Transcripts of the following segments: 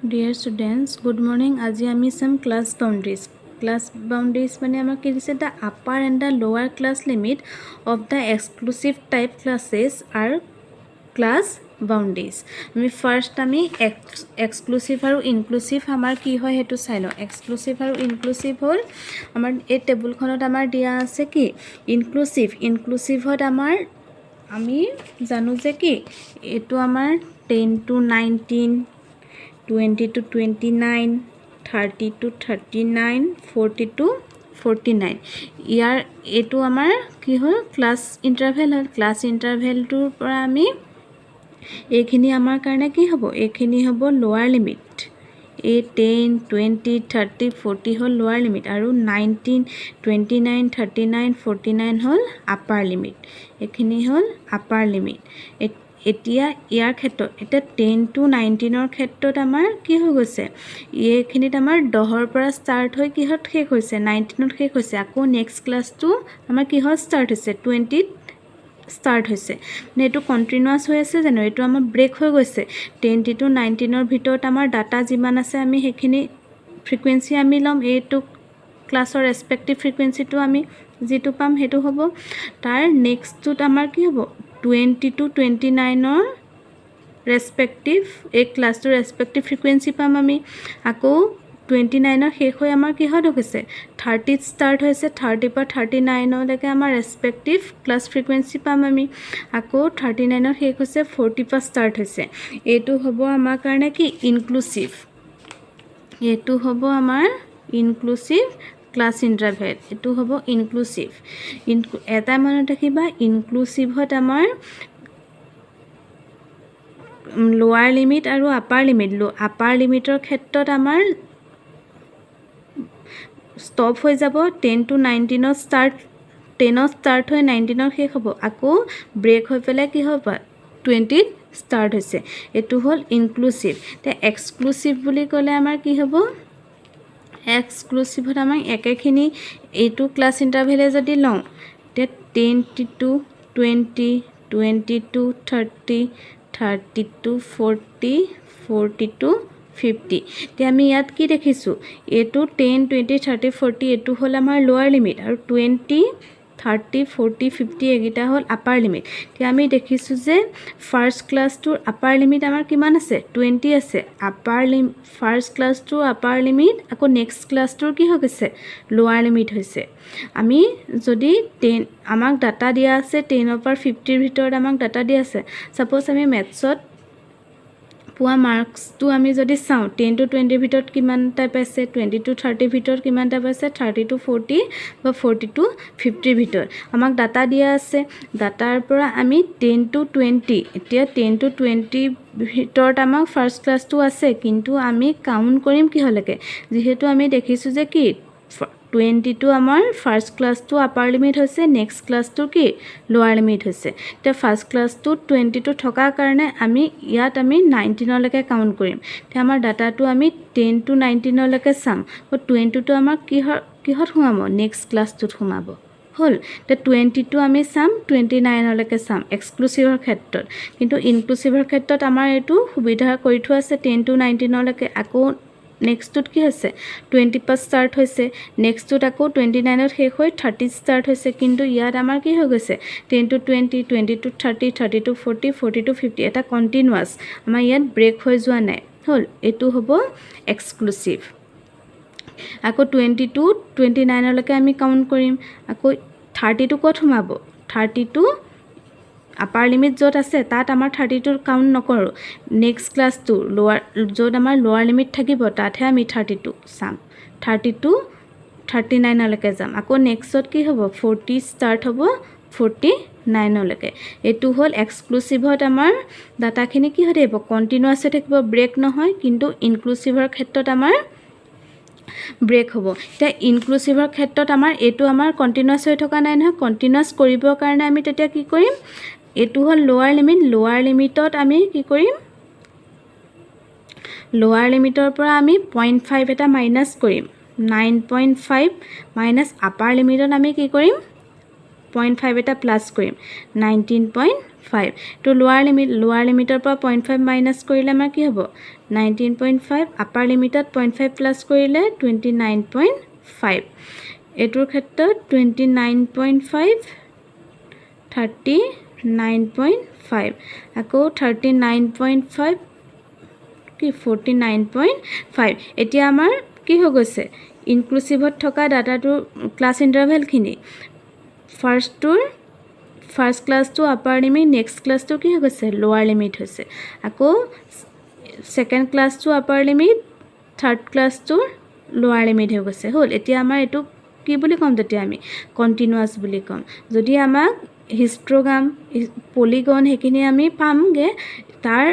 Dear students, good morning. Aji ami some class boundaries. Class boundaries mane amar ki dise the upper and the lower class limit of the exclusive type classes are class boundaries. আমি first আমি exclusive আৰু inclusive আমাৰ কি হয় হেতু চাই লওঁ. Exclusive আৰু inclusive হল আমাৰ এই টেবুলখনত আমাৰ দিয়া আছে কি inclusive হত আমাৰ আমি জানো যে কি এটো আমাৰ 10 to 19 20 to 29 30 to 39 40 to 49 ইয়াৰ এটো আমাৰ কি হল ক্লাস ইন্টাৰভেল হল ক্লাস ইন্টাৰভেলটোৰ পৰা আমি এইখিনি আমাৰ কাৰণে কি হ'ব এইখিনি হ'ব লোৱাৰ লিমিট এই 10 20 30 40 হল লোৱাৰ লিমিট আৰু 19 29 39 49 হল আপাৰ লিমিট এইখিনি হল আপাৰ লিমিট এতিয়া ইয়াৰ ক্ষেত্ৰত এটা 10 to 19 ৰ ক্ষেত্ৰত আমাৰ কি হৈ গৈছে এইখিনিত আমাৰ 10 ৰ পৰা ষ্টাৰ্ট হৈ কিহত শেষ হৈছে 19 ত শেষ হৈছে আকৌ নেক্সট ক্লাসটো আমাৰ কিহত ষ্টাৰ্ট হৈছে 20 ষ্টাৰ্ট হৈছে নেটো কন্টিনিউয়াস হৈ আছে জানো এটো আমাৰ ব্ৰেক হৈ গৈছে 10 to 19 ৰ ভিতৰত আমাৰ ডাটা যিমান আছে আমি হেখিনি ফ্ৰিকুৱেন্সি আমি লম এটো ক্লাসৰ ৰেসপেক্টিভ ফ্ৰিকুৱেন্সিটো আমি যেটো পাম হেতু হ'ব তাৰ নেক্সটটোত আমাৰ কি হ'ব 20 to 29 ৰ ৰেসপেক্টিভ এই ক্লাসটোৰ ৰেসপেক্টিভ ফ্ৰিকুৱেন্সি পাম আমি আকৌ 29 ৰ শেষ হৈ আমাৰ কি হৈ গৈছে 30 ষ্টাৰ্ট হৈছে 30 পৰা 39 লৈকে আমাৰ ৰেসপেক্টিভ ক্লাস ফ্ৰিকুৱেন্সি পাম আমি আকৌ 39 ৰ শেষ হৈছে 40 পৰা ষ্টাৰ্ট হৈছে এটো হ'ব আমাৰ কাৰণে কি ইনক্লুসিভ এটো হ'ব আমাৰ ইনক্লুসিভ ক্লাস ইন্টাৰভেল এটো হ'ব ইনক্লুসিভ এটা মনত ৰাখিবা ইনক্লুসিভত আমাৰ লোৱাৰ লিমিট আৰু আপাৰ লিমিটৰ ক্ষেত্ৰত আমাৰ ষ্টপ হৈ যাব 10 to 19 to start 10 to start হৈ 19 ত শেষ হ'ব আকৌ ব্ৰেক হৈ পেলাই কি হ'ব 20 ত ষ্টাৰ্ট হৈছে এটো হল ইনক্লুসিভ তে এক্সক্লুসিভ বুলি ক'লে আমাৰ কি হ'ব এক্সক্লুসিভত আমাৰ একেখিনি এটো ক্লাস ইন্টারভেলে যদি লওঁ তে 10 to 20 20 to 30 30 to 40 40 to 50 তে আমি ইয়াত কি দেখিছো এটো 10 20 30 40 এটো হল আমাৰ লোৱাৰ লিমিট আৰু 20 30 40 50 এগিটা হল আপাৰ লিমিট তে আমি দেখিছো যে ফাৰ্স্ট ক্লাসটোৰ আপাৰ লিমিট আমাৰ কিমান আছে 20 আছে আপাৰ ফাৰ্স্ট ক্লাসটোৰ আপাৰ লিমিট আকৌ নেক্সট ক্লাসটোৰ কি হৈ গৈছে লোৱাৰ লিমিট হৈছে আমি যদি 10 আমাক ডাটা দিয়া আছে 10 ৰ পৰা 50 ৰ ভিতৰত আমাক ডাটা দিয়া আছে সাপোজ আমি ম্যাথছত পুৱা মাৰ্কসটো আমি যদি চাও 10 to 20 ভিতৰত কিমানটা পাইছে 20 to 30 ভিতৰত কিমানটা পাইছে 30 to 40 বা 40 to 50 ভিতৰত আমাক ডাটা দিয়া আছে ডাটাৰ পৰা আমি 10 to 20 এতিয়া 10 to 20 ভিতৰত আমাক ফাৰ্স্ট ক্লাসটো আছে কিন্তু আমি কাউন্ট কৰিম কি হলকে যেহেতু আমি দেখিছো যে কি 20 to আমাৰ ফাৰ্স্ট ক্লাসটো আপাৰ লিমিট হৈছে নেক্সট ক্লাসটো কি লোৱাৰ লিমিট হৈছে তে ফাৰ্স্ট ক্লাসটো 20 to থকা কাৰণে আমি ইয়াত আমি 19 লৈকে কাউন্ট কৰিম তে আমাৰ ডাটাটো আমি 10 to 19 লৈকে চাম আৰু 20 টো আমাৰ কিহত সোমাব নেক্সট ক্লাসটোত সোমাব হল তে 20 টো আমি চাম 29 লৈকে চাম এক্সক্লুসিভৰ ক্ষেত্ৰত কিন্তু ইনক্লুসিভৰ ক্ষেত্ৰত আমাৰ এটো সুবিধা কৰি থোৱা আছে 10 to 19 লৈকে আকৌ নেক্সটটোত কি হৈছে 20 পৰা ষ্টাৰ্ট হৈছে নেক্সটটোত আকৌ 29 ত শেষ হৈ 30 ষ্টাৰ্ট হৈছে কিন্তু ইয়াত আমাৰ কি হৈ গৈছে 10 to 20 20 to 30 30 to 40 40 to 50 এটা কন্টিনিউয়াস আমাৰ ইয়াত ব্ৰেক হৈ যোৱা নাই হল এটো হ'ব এক্সক্লুসিভ আকৌ 20 to 29 লৈকে আমি কাউন্ট কৰিম আকৌ 30 টো কত সোমাব 30 টো আপাৰ লিমিট যত আছে তাত আমাৰ 30 টো কাউন্ট নকৰো নেক্সট ক্লাস টু লোৱাৰ যত আমাৰ লোৱাৰ লিমিট থাকিব তাতহে আমি 30 টো চাম 30 to 39 লৈকে যাম আকৌ নেক্সটত কি হ'ব 40 ষ্টাৰ্ট হ'ব 49 লৈকে এটো হল এক্সক্লুসিভত আমাৰ ডাটাখিনি কি হৈ থাকিব কন্টিনিউয়াস হৈ থাকিব ব্ৰেক নহয় কিন্তু ইনক্লুসিভৰ ক্ষেত্ৰত আমাৰ ব্ৰেক হ'ব তে ইনক্লুসিভৰ ক্ষেত্ৰত আমাৰ এটো আমাৰ কন্টিনিউয়াস হৈ থকা নাই নহয় কন্টিনিউয়াস কৰিবৰ কাৰণে আমি তেতিয়া কি কৰিম এটো হল লোৱাৰ লিমিটত আমি কি কৰিম লোৱাৰ লিমিটৰ পৰা আমি 0.5 এটা মাইনাস কৰিম 9.5 মাইনাস আপাৰ লিমিটত আমি কি কৰিম 0.5 এটা প্লাস কৰিম 19.5 5 তো লোৱাৰ লিমিটৰ পৰা 0.5 মাইনাছ কৰিলে আমাৰ কি হ'ব 19.5 আপাৰ লিমিটত 0.5 প্লাছ কৰিলে 29.5 এটোৰ ক্ষেত্ৰত 29.5 39.5 আকৌ 39.5 কি 49.5 এতিয়া আমাৰ কি হৈ গৈছে ইনক্লুসিভত থকা ডাটাটো ক্লাছ ইন্টাৰভেলখিনি ফাৰ্ষ্ট ক্লাছটো আপাৰ লিমিট নেক্সট ক্লাছটো কি হৈ গৈছে লোৱাৰ লিমিট হৈছে আকৌ সেকেন্ড ক্লাছটো আপাৰ লিমিট থাৰ্ড ক্লাছটো লোৱাৰ লিমিট হৈ গৈছে হ'ল এতিয়া আমাৰ এটো কি বুলি ক'ম তেতিয়া আমি কন্টিনিউয়াস বুলি ক'ম যদি আমাক হিস্টোগ্ৰাম পলিগন হেখিনি আমি পামগে তাৰ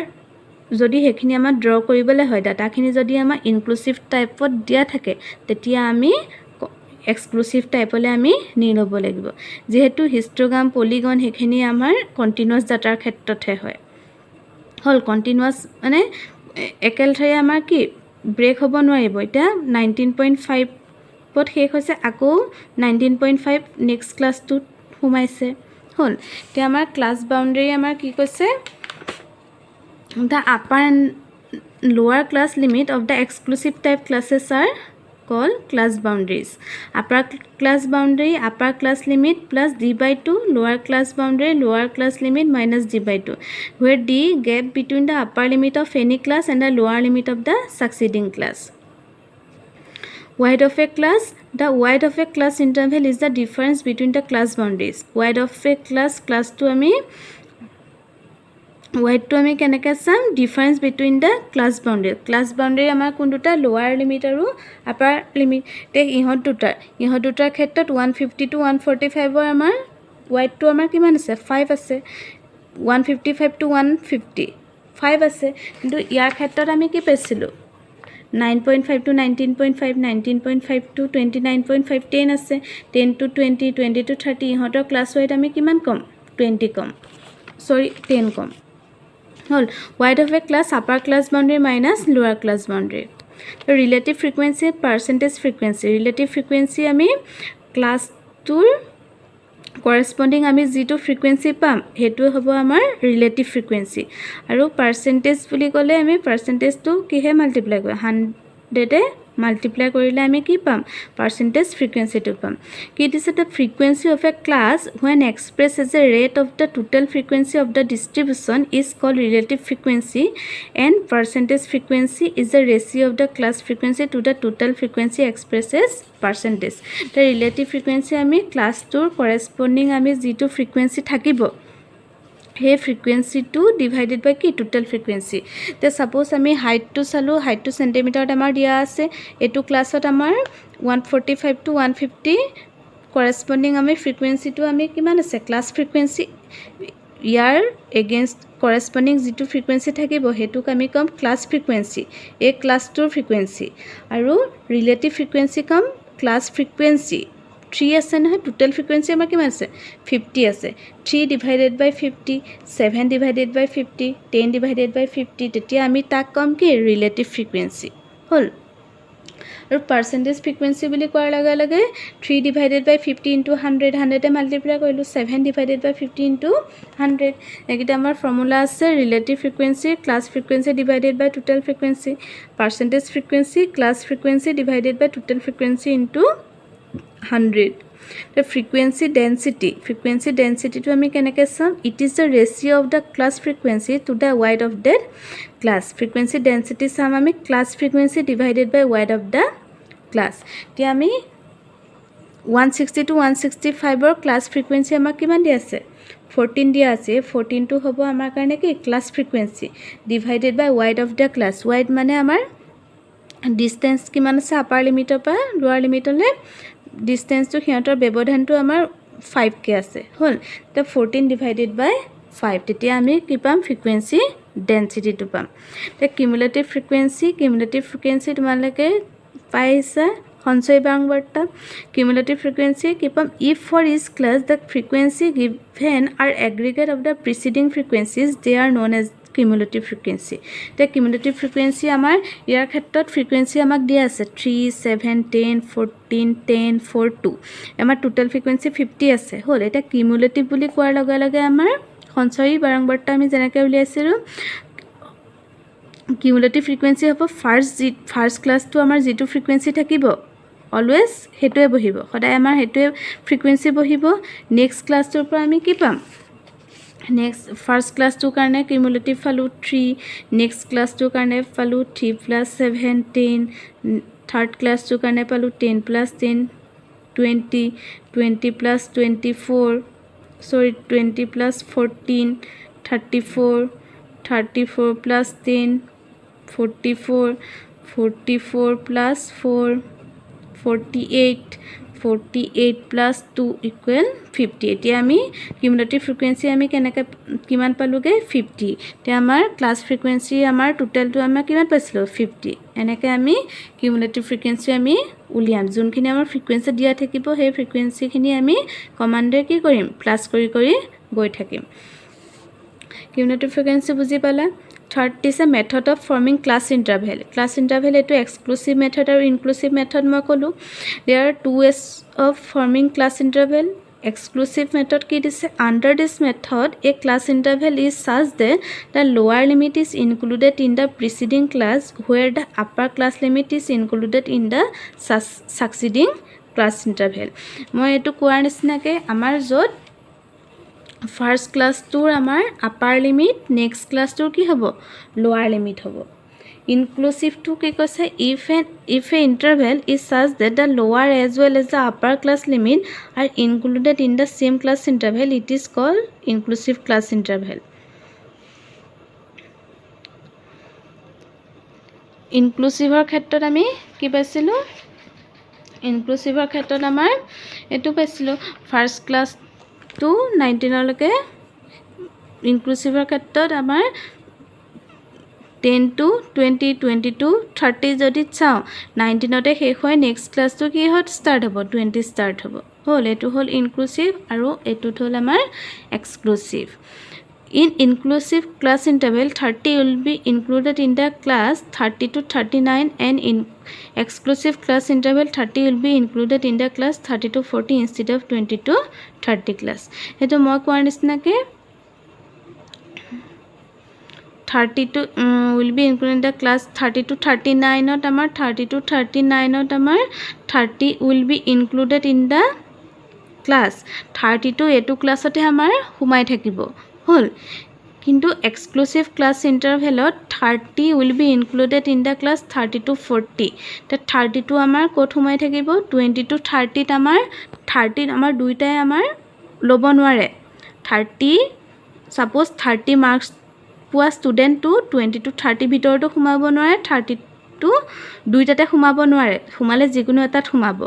যদি হেখিনি আমাৰ ড্ৰ কৰিবলৈ হয় ডাটাখিনি যদি আমাৰ ইনক্লুসিভ টাইপত দিয়া থাকে তেতিয়া আমি এক্সক্লুসিভ টাইপলে আমি নি ল'ব লাগিব যেহেতু হিস্টোগ্ৰাম পলিগন হেখিনি আমাৰ কন্টিনিউয়াস ডাটাৰ ক্ষেত্ৰতহে হয় হল কন্টিনিউয়াস মানে একেলঠাই আমাৰ কি ব্ৰেক হ'ব নোৱাৰিব এটা 19.5 পট শেষ হৈছে আকৌ 19.5 নেক্সট ক্লাছটো সোমাইছে হল তে আমাৰ ক্লাছ বাউন্ডাৰী আমাৰ কি কৈছে the upper and lower class limit of the exclusive type classes are called class boundaries upper class boundary upper class limit plus d by 2 lower class boundary lower class limit minus d by 2 where d gap between the upper limit of any class and the lower limit of the succeeding class wide of a class the wide of a class interval is the difference between the class boundaries wide of a class to ami wide to ami keneka sam difference between the class boundary amar kun duta lower limit aru upper limit te ihot dutar khettot 150 to 145 or amar wide to amar kiman ase 5 ase 155 to 150 5 ase kintu yar khettot ami ki pesilu 9.5 to 19.5 19.5 to 29.5 10 ase 10 to 20 20 to 30 ihotor class wide ami kiman kom 20 kom sorry 10 kom hol wide of a class upper class boundary minus lower class boundary the relative frequency percentage frequency ami class 2 corresponding ami zero frequency pam hetu hobo amar relative frequency aru percentage buli kole ami percentage to kihe multiply koi 100 e multiply korile ami ki pam percentage frequency to pam it is the frequency of a class when expressed as a rate of the total frequency of the distribution is called relative frequency and percentage frequency is the ratio of the class frequency to the total frequency expressed as percentage the relative frequency ami class to corresponding ami zero frequency thakibo hey frequency to divided by ki total frequency te suppose ami height to salu height to centimeter amar dia ase etu class ot amar 145 to 150 corresponding ami frequency to ami kiman ase class frequency year against corresponding zero frequency থাকিব হেতুক আমি কম class frequency a class 2 frequency আৰু relative frequency কম class frequency 3 আছে নহয় total frequency আমাৰ কিমান আছে 50 আছে 3 divided by 50 7 divided by 50 10 divided by 50 তেতিয়া আমি তাক কম কি relative frequency হল আৰু percentage frequency বুলি কোৱাৰ লগে লগে 3 divided by 50 into 100 100 A multiply কৰিলো 7 divided by 50 into 100 একিটা আমাৰ ফৰ্মুলা আছে relative frequency class frequency divided by total frequency percentage frequency class frequency divided by total frequency into 100 the frequency density to ami kenake sam it is the ratio of the class frequency to the width of that class frequency density sam ami class frequency divided by width of the class ti ami 160 to 165 or class frequency amar kiman dia ase 14 dia ase 14 to hobo amar karone ki class frequency divided by width of the class width mane amar distance kiman ase upper limit pa lower limit le distance to hiator ব্যবধান to amar 5k ase hol the 14 divided by 5 tetia ami ki pam frequency density to pam the cumulative frequency tumalake paisa সঞ্চয় বাংবাৰ্তা cumulative frequency ki pam if for each class the frequency given are aggregate of the preceding frequencies they are known as cumulative frequency the cumulative frequency amar ইয়াৰ ক্ষেত্ৰত frequency আমাক দিয়া আছে 3 7 10 14 10 4 2 আমাৰ total frequency 50 আছে হল এটা cumulative বুলি কোৱাৰ লগে লগে আমাৰ সঞ্চয়ী বাৰম্বাৰতা আমি যেনেকৈ উলিয়াইছিলোঁ কিউমুলেটিভ ফ্ৰিকুৱেঞ্চি হ'ব ফাৰ্ষ্ট ক্লাছটো আমাৰ যিটো ফ্ৰিকুৱেঞ্চি থাকিব অলৱেজ সেইটোৱে বহিব সদায় আমাৰ সেইটোৱে ফ্ৰিকুৱেঞ্চি বহিব নেক্সট ক্লাছটোৰ পৰা আমি কি পাম নেক্সট ফাৰ্ষ্ট ক্লাছটোৰ কাৰণে কিউমুলেটিভ পালোঁ 3 নেক্সট ক্লাছটোৰ কাৰণে পালোঁ 3 + 7 10 থাৰ্ড ক্লাছটোৰ কাৰণে পালোঁ 10 + 10 20 20 + 24 20 + 14 34 34 + 10 44 44 + 4 48 48 + 2 = 50 এতিয়া আমি কিউমুলেটিভ ফ্ৰিকুৱেঞ্চি আমি কেনেকৈ কিমান পালোঁগৈ 50 এতিয়া আমাৰ ক্লাছ ফ্ৰিকুৱেঞ্চি আমাৰ টোটেলটো আমাৰ কিমান পাইছিলোঁ 50 এনেকৈ আমি কিউমুলেটিভ ফ্ৰিকুৱেঞ্চি আমি উলিয়াম যোনখিনি আমাৰ ফ্ৰিকুৱেঞ্চি দিয়া থাকিব সেই ফ্ৰিকুৱেঞ্চিখিনি আমি কমাণ্ডে কি কৰিম প্লাছ কৰি কৰি গৈ থাকিম কিউমুলেটিভ ফ্ৰিকুৱেঞ্চি বুজি পালা Third is a method of forming class interval. Class interval is exclusive method or inclusive method মই ক'লো. There are two ways of forming class interval. Exclusive method কি দিছে under this method a class interval is such that the lower limit is included in the preceding class where the upper class limit is included in the succeeding class interval. মই এইটো কোৱাৰ নিচিনাকৈ আমাৰ য'ত first ক্লাছটোৰ আমাৰ upper limit next ক্লাছটোৰ কি হ'ব লোৱাৰ লিমিট হ'ব ইনক্লুচিভটো কি কৈছে if a interval is such that the lower as well as the upper class limit are included in the same class interval it is called inclusive class interval ইনক্লুচিভৰ ক্ষেত্ৰত আমি কি পাইছিলোঁ ইনক্লুচিভৰ ক্ষেত্ৰত আমাৰ এইটো পাইছিলোঁ ফাৰ্ষ্ট ক্লাছ টু 19 লৈকে ইনক্লুচিভৰ ক্ষেত্ৰত আমাৰ 10 to 20 22 30 যদি চাওঁ 19তে শেষ হয় নেক্সট ক্লাছটো কি হয় ষ্টাৰ্ট হ'ব 20 ষ্টাৰ্ট হ'ব হ'ল এইটো হ'ল ইনক্লুচিভ আৰু এইটোত হ'ল আমাৰ exclusive In inclusive class interval 30 will be included in the class 30 to 39 and in exclusive class interval 30 will be included in the class 30 to 40 instead of 20 to 30 class hetu moi koar nisnake 30 to will be included in the class 30 to 39 ot amar 30 to 39 ot amar 30 will be included in the class 30 to etu class ote amar humai thakibo হল কিন্তু exclusive class ইন্টারভেলত 30 will be included in the class 30 to 40 তে 32 আমাৰ coat হুমাই থাকিব 20 to 30 ত আমাৰ 30 আমাৰ দুইটাই আমাৰ লব নোৱাৰে 30 সাপোজ 30 মাৰ্কস পোৱা স্টুডেন্ট টু 20 to 30 ভিতৰটো হুমাব নোৱাৰে 30 টু দুইটাতে হুমাব নোৱাৰে হুমালে যিকোনো এটাত হুমাব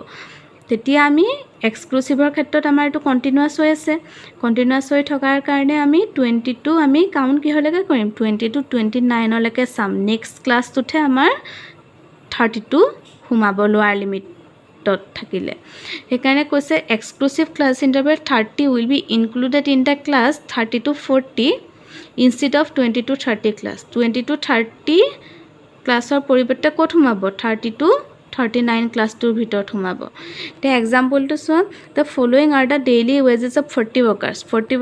তেতিয়া আমি এক্সক্লুসিভৰ ক্ষেত্ৰত আমাৰ এটো কন্টিনিউয়াস হৈ আছে কন্টিনিউয়াস হৈ থকাৰ কাৰণে আমি 22 আমি কাউন্ট কি হলেকে কৰিম 20 to 29 লৈকে সাম নেক্সট ক্লাছটোতে আমাৰ 32 হুমাব লোৱাৰ লিমিটত থাকিলে সেইকাৰণে কৈছে exclusive class interval 30 will be included in the class 30 to 40 instead of 20 to 30 class 20 to 30 ক্লাছৰ পৰিৱৰ্তে ক'ত হুমাব 30 to 39 class 2 ভিতৰত হুমাব তে example two so the following are the daily wages of 40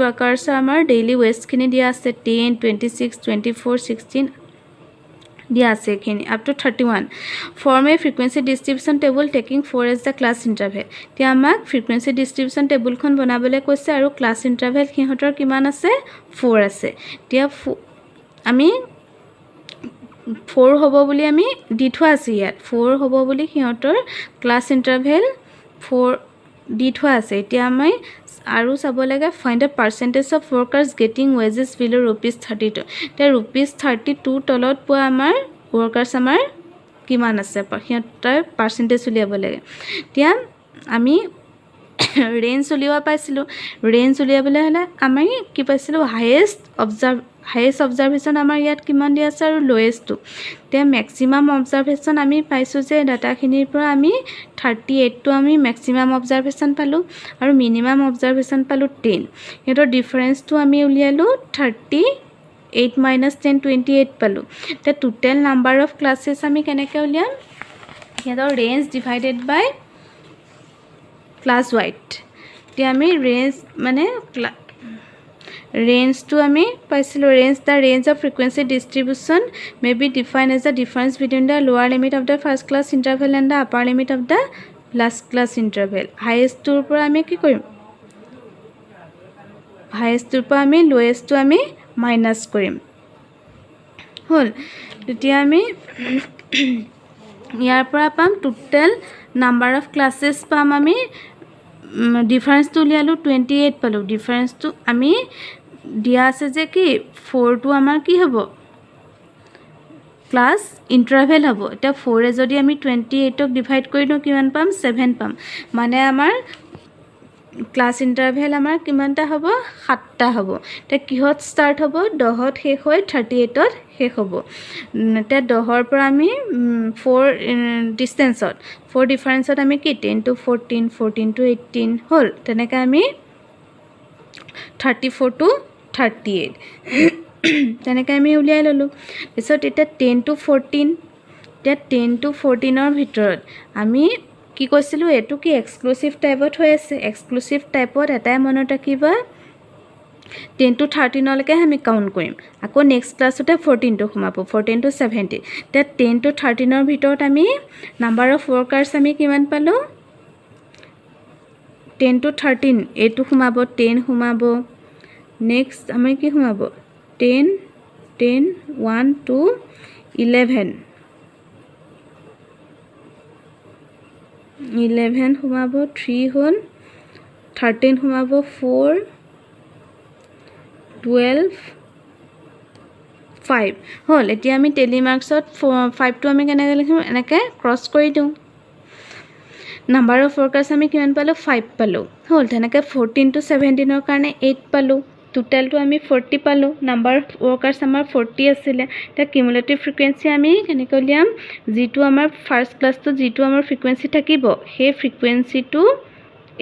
workers আমাৰ daily wage খিনি দিয়া আছে 10 26 24 16 দিয়া আছে খিনি up to 31 form a frequency distribution table taking 4 as the class interval তে আমাক frequency distribution table খন বনাবলৈ কৈছে আৰু class interval কিহতৰ কিমান আছে 4 আছে তে আমি 4 হ'ব বুলি আমি দি থোৱা আছে ইয়াত 4 হ'ব বুলি সিহঁতৰ ক্লাছ ইন্টাৰভেল 4 দি থোৱা আছে এতিয়া আমি আৰু চাব লাগে find the percentage of workers getting wages below ₹32 তে ₹32 তলত পোৱা আমাৰ ওয়াৰ্কাৰ্স আমাৰ কিমান আছে সিহঁতৰ পাৰ্সেন্টেজ উলিয়াব লাগে এতিয়া আমি ৰেঞ্জ উলিয়াব পাইছিলো ৰেঞ্জ উলিয়াবলৈ হলে আমি কি পাইছিলো হাইয়েষ্ট অবজাৰভেশন আমাৰ ইয়াত কিমান দিয়া আছে আৰু লোৱেষ্ট তে ম্যাক্সিমাম অবজাৰভেশন আমি পাইছো যে ডাটাখিনিৰ পৰা আমি 38 টো আমি ম্যাক্সিমাম অবজাৰভেশন পালো আৰু মিনিমাম অবজাৰভেশন পালো 10 এটো ডিফাৰেন্সটো আমি উলিয়ালো 38 minus 10 28 পালো তে টোটাল নাম্বাৰ অফ ক্লাसेस আমি কেনেকৈ উলিয়াম ইয়াৰ range divided by class width তে আমি ৰেঞ্জ মানে ৰেঞ্জটো আমি পাইছিলোঁ the range of frequency distribution may be define as the difference between the lower limit of the first class interval and the upper limit of the last class interval হায়েষ্টটোৰ পৰা আমি কি কৰিম হায়েষ্টটোৰ পৰা আমি লোৱেষ্টটো আমি মাইনাছ কৰিম হ'ল তেতিয়া আমি ইয়াৰ পৰা পাম টোটেল নাম্বাৰ অফ ক্লাছেছ পাম আমি ডিফাৰেঞ্চটো উলিয়ালোঁ 28 পালোঁ ডিফাৰেঞ্চটো আমি দিয়া আছে যে কি 4টো আমাৰ কি হ'ব ক্লাছ ইণ্টাৰভেল হ'ব এতিয়া 4 যদি আমি 28ক ডিভাইড কৰি দিওঁ কিমান পাম 7 পাম মানে আমাৰ ক্লাছ ইণ্টাৰভেল আমাৰ কিমানটা হ'ব 7টা হ'ব এতিয়া কিহত ষ্টাৰ্ট হ'ব 10ত শেষ হৈ 38ত শেষ হ'ব এতিয়া 10ৰ পৰা আমি 4 ডিষ্টেঞ্চত 4 ডিফাৰেঞ্চত আমি কি 10 to 14 14 to 18 হ'ল তেনেকৈ আমি 34 to 38 তেনেকৈ আমি উলিয়াই ল'লোঁ তাৰপিছত এতিয়া 10 to 14 এতিয়া 10 to 14ৰ ভিতৰত আমি কি কৈছিলোঁ এইটো কি এক্সক্লুসিভ টাইপত হৈ আছে এক্সক্লুসিভ টাইপত এটাই মনত ৰাখিবা 10 to 13লৈকে আমি কাউণ্ট কৰিম আকৌ নেক্সট ক্লাছতে 14টো সোমাব 14 to 70 এতিয়া 10 to 13ৰ ভিতৰত আমি নাম্বাৰ অফ ৱৰ্কাৰ্ছ আমি কিমান পালোঁ 10 to 13 এইটো সোমাব 10 সোমাব নেক্সট আমি কি সোমাব 10 10 1 to 11 11 সোমাব 3 হ'ল 13 সোমাব 4 12 5 হ'ল এতিয়া আমি টেলি মাৰ্কছত 5টো আমি কেনেকৈ লিখিম এনেকৈ ক্ৰছ কৰি দিওঁ নাম্বাৰ অফ ৱৰ্কাৰ্ছ আমি কিমান পালোঁ 5 পালোঁ হ'ল তেনেকৈ 14 to 17ৰ কাৰণে 8 পালোঁ টোটেলটো আমি 40 পালোঁ নাম্বাৰ অফ ৱৰ্কাৰ্ছ আমাৰ 40 আছিলে এতিয়া কিউমুলেটিভ ফ্ৰিকুৱেঞ্চি আমি কেনেকৈ উলিয়াম যিটো আমাৰ ফাৰ্ষ্ট ক্লাছটোত যিটো আমাৰ ফ্ৰিকুৱেঞ্চি থাকিব সেই ফ্ৰিকুৱেঞ্চিটো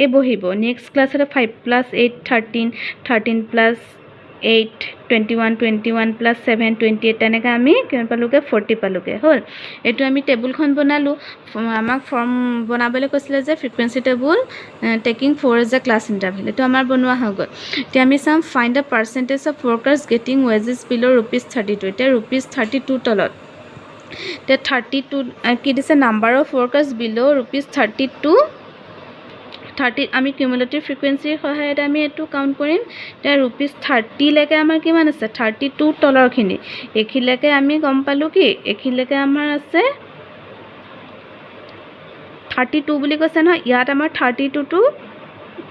এই বহিব নেক্সট ক্লাছতে 5 plus 8 13 13 plus 8 21 21 plus 7 28 তেনেকৈ আমি কিমান পালোঁগৈ 40 পালোঁগৈ হ'ল এইটো আমি টেবুলখন বনালোঁ আমাক ফৰ্ম বনাবলৈ কৈছিলে যে frequency table taking 4 as a class interval এইটো আমাৰ বনোৱা হৈ গ'ল এতিয়া আমি চাম find the percentage of workers getting wages below' ₹32 এতিয়া ₹32 তলত এতিয়া 32 কি দিছে নাম্বাৰ অফ ৱৰ্কাৰ্ছ বিল' ₹32 30 আমি কিউমুলেটিভ ফ্ৰিকুৱেঞ্চিৰ সহায়ত আমি এইটো কাউণ্ট কৰিম এতিয়া ₹30 লৈকে আমাৰ কিমান আছে 32 তলৰখিনি এইখিনিলৈকে আমি গম পালোঁ কি এইখিনিলৈকে আমাৰ আছে 32 বুলি কৈছে নহয় ইয়াত আমাৰ 32 টো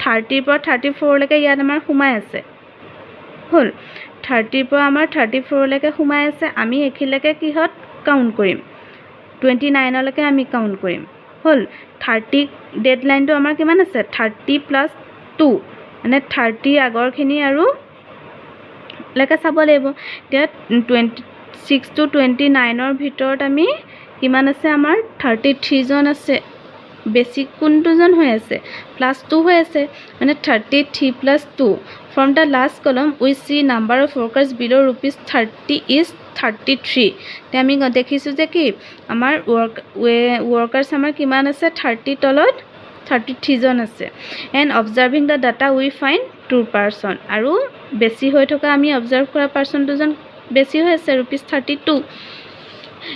30ৰ পৰা 34 লৈকে ইয়াত আমাৰ সোমাই আছে হ'ল 30ৰ পৰা আমাৰ 34 লৈকে সোমাই আছে আমি এইখিনিলৈকে কিহত কাউণ্ট কৰিম 29লৈকে আমি কাউণ্ট কৰিম হ'ল 30 ডেডলাইনটো আমাৰ কিমান আছে 30 plus 2 মানে 30 আগৰখিনি আৰু লৈকে চাব লাগিব এতিয়া 26 to 29ৰ ভিতৰত আমি কিমান আছে আমাৰ 33 জন আছে বেছিক কোনটোজন হৈ আছে +2 হৈ আছে মানে 33 plus 2 from the last column we see number of workers below ₹30 is 33 তে আমি দেখিছোঁ যে কি আমাৰ ৱৰ্কাৰ্ছ আমাৰ কিমান আছে 30 তলত 33 জন আছে and observing the data we find 2 person আৰু বেছি হৈ থকা আমি অবজাৰ্ভ কৰা পাৰ্চন দুজন বেছি হৈ আছে ₹32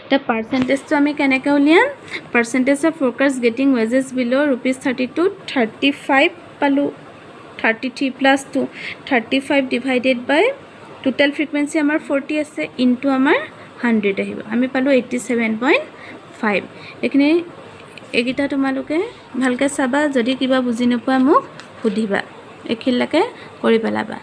the percentage to আমি কেনেকৈ উলিয়াম percentage of workers getting wages below ₹32 35 পালোঁ 33 plus 2 35 divided by total frequency আমাৰ 40 আছে into আমাৰ 100 আহিব আমি পালোঁ 87.5 এইখিনি এইকেইটা তোমালোকে ভালকৈ চাবা যদি কিবা বুজি নোপোৱা মোক সুধিবা এইখিনিলৈকে কৰি পেলাবা